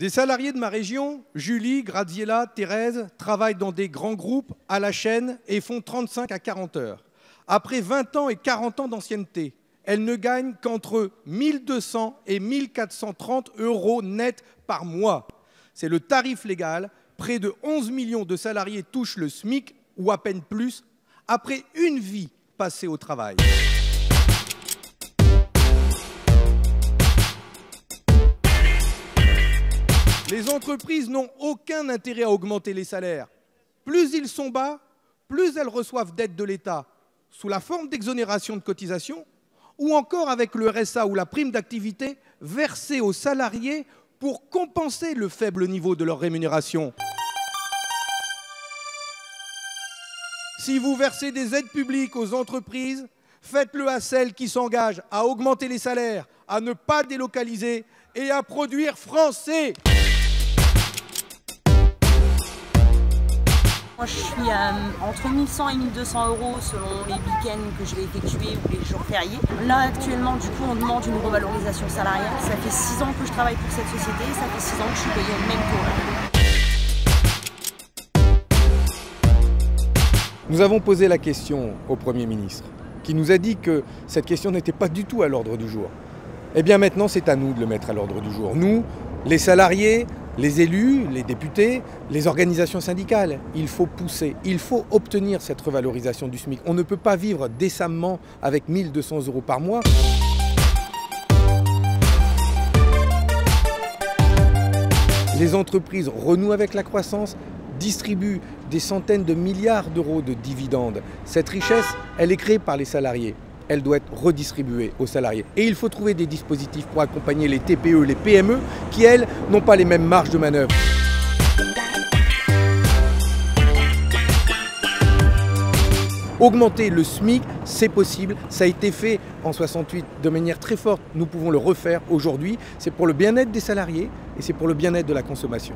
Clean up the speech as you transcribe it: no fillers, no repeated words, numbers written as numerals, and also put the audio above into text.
Des salariés de ma région, Julie, Graziella, Thérèse, travaillent dans des grands groupes à la chaîne et font 35 à 40 heures. Après 20 ans et 40 ans d'ancienneté, elles ne gagnent qu'entre 1 200 et 1 430 euros net par mois. C'est le tarif légal. Près de 11 millions de salariés touchent le SMIC ou à peine plus après une vie passée au travail. Les entreprises n'ont aucun intérêt à augmenter les salaires. Plus ils sont bas, plus elles reçoivent d'aides de l'État, sous la forme d'exonération de cotisations, ou encore avec le RSA ou la prime d'activité versée aux salariés pour compenser le faible niveau de leur rémunération. Si vous versez des aides publiques aux entreprises, faites-le à celles qui s'engagent à augmenter les salaires, à ne pas délocaliser et à produire français. Moi, je suis entre 1100 et 1200 euros selon les week-ends que je vais effectuer ou les jours fériés. Là, actuellement, du coup, on demande une revalorisation salariale. Ça fait 6 ans que je travaille pour cette société, ça fait 6 ans que je suis payée au même taux. Nous avons posé la question au Premier ministre, qui nous a dit que cette question n'était pas du tout à l'ordre du jour. Eh bien maintenant, c'est à nous de le mettre à l'ordre du jour. Nous, les salariés, les élus, les députés, les organisations syndicales, il faut pousser, il faut obtenir cette revalorisation du SMIC. On ne peut pas vivre décemment avec 1 200 euros par mois. Les entreprises renouent avec la croissance, distribuent des centaines de milliards d'euros de dividendes. Cette richesse, elle est créée par les salariés. Elle doit être redistribuée aux salariés. Et il faut trouver des dispositifs pour accompagner les TPE, les PME, qui, elles, n'ont pas les mêmes marges de manœuvre. Augmenter le SMIC, c'est possible. Ça a été fait en 68 de manière très forte. Nous pouvons le refaire aujourd'hui. C'est pour le bien-être des salariés et c'est pour le bien-être de la consommation.